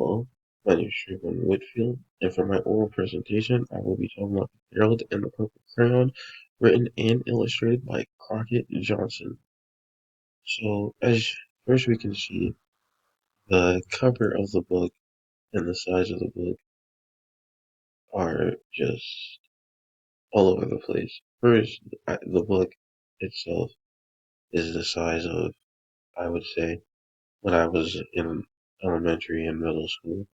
Hello, my name is Trayvon Whitfield, and for my oral presentation, I will be talking about Harold and the Purple Crayon, written and illustrated by Crockett Johnson. So, as first we can see, the cover of the book and the size of the book are just all over the place. First, the book itself is the size of, I would say, when I was in elementary and middle school,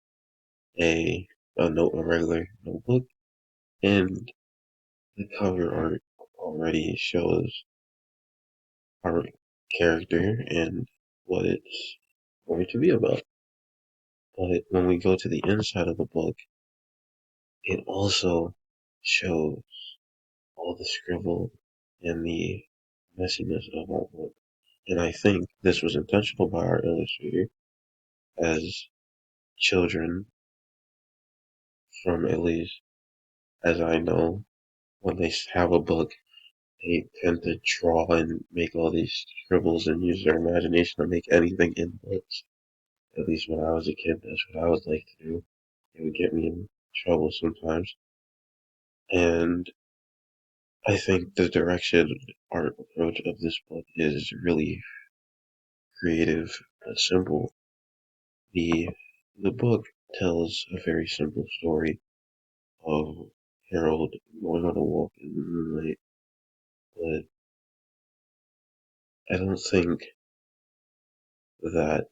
a a regular notebook, and the cover art already shows our character and what it's going to be about. But when we go to the inside of the book, it also shows all the scribble and the messiness of our book. And I think this was intentional by our illustrator, as children, from at least as I know, when they have a book, they tend to draw and make all these scribbles and use their imagination to make anything in books. At least when I was a kid, that's what I would like to do. It would get me in trouble sometimes. And I think the direction art approach of this book is really creative and simple. The the book tells a very simple story of Harold going on a walk in the moonlight, but I don't think that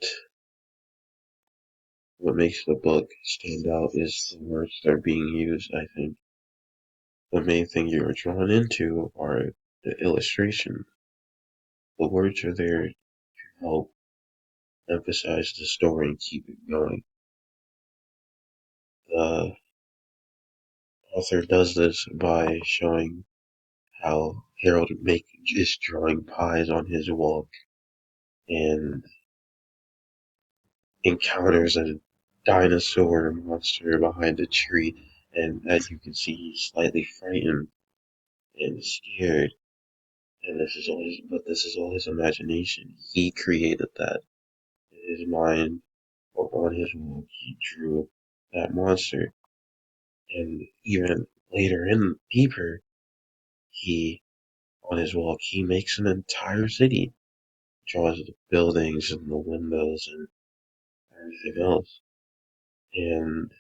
what makes the book stand out is the words that are being used. I think the main thing you're drawn into are the illustration. The words are there to help emphasize the story and keep it going. The author does this by showing how Harold is drawing pies on his walk and encounters a dinosaur monster behind a tree, and as you can see, he's slightly frightened and scared. And this is all his imagination. He created that in his mind, or on his walk. He drew that monster. And even later in deeper, he, on his walk, he makes an entire city, draws the buildings and the windows and everything else. And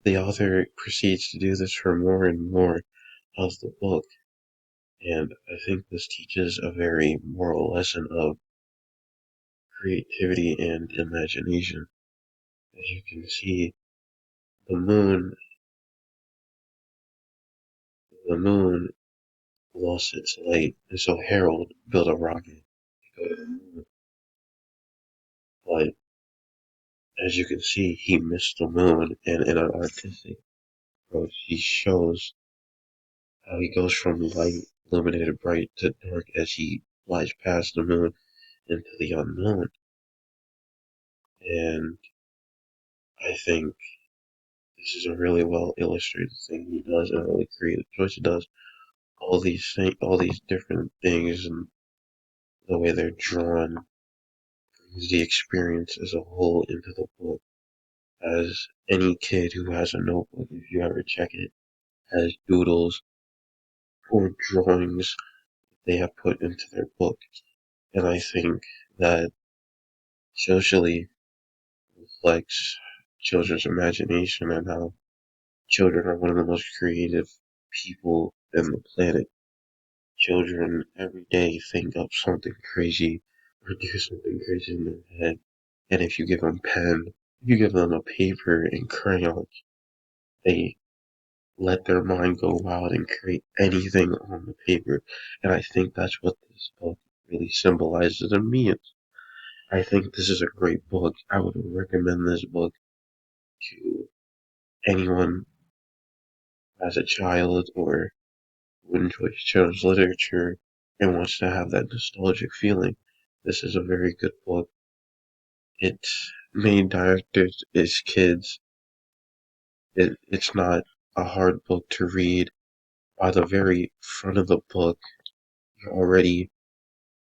the author proceeds to do this for more and more of the book. And I think this teaches a very moral lesson of creativity and imagination. As you can see, the moon, the moon lost its light, and so Harold built a rocket to go to the moon. But as you can see, he missed the moon, and in an artistic approach, he shows how he goes from light, illuminated bright, to dark as he flies past the moon into the unknown. And I think this is a really well illustrated thing he does, and a really creative choice he does. All these different things, and the way they're drawn brings the experience as a whole into the book. As any kid who has a notebook, if you ever check it, has doodles or drawings they have put into their book. And I think that socially reflects children's imagination and how children are one of the most creative people in the planet. Children every day think up something crazy or do something crazy in their head. And if you give them if you give them a paper and crayons, they let their mind go wild and create anything on the paper. And I think that's what this book really symbolizes and means. I think this is a great book. I would recommend this book to anyone who has a child or who enjoys children's literature and wants to have that nostalgic feeling. This is a very good book. Its main directed is kids. It's not a hard book to read. By the very front of the book, you're already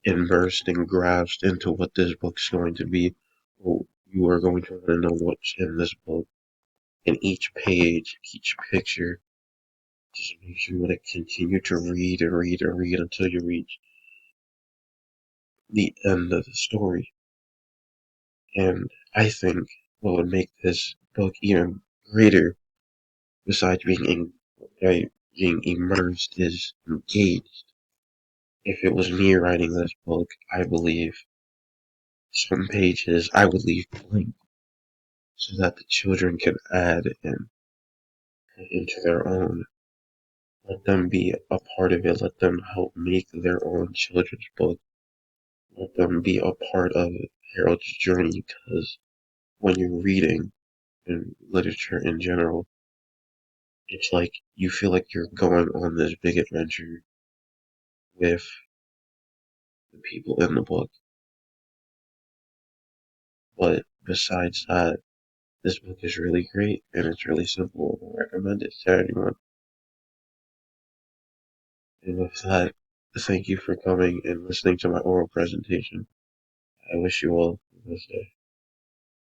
immersed and grasped into what this book's going to be. Well, you are going to want to know what's in this book. And each page, each picture, just makes you want to continue to read and read and read until you reach the end of the story. And I think what would make this book even greater, besides being immersed, is engaged. If it was me writing this book, I believe some pages I would leave blank so that the children can add and put into their own. Let them be a part of it. Let them help make their own children's book. Let them be a part of Harold's journey, because when you're reading in literature in general, it's like you feel like you're going on this big adventure with the people in the book. But besides that, this book is really great and it's really simple, and I recommend it to anyone. And with that, thank you for coming and listening to my oral presentation. I wish you all the best day.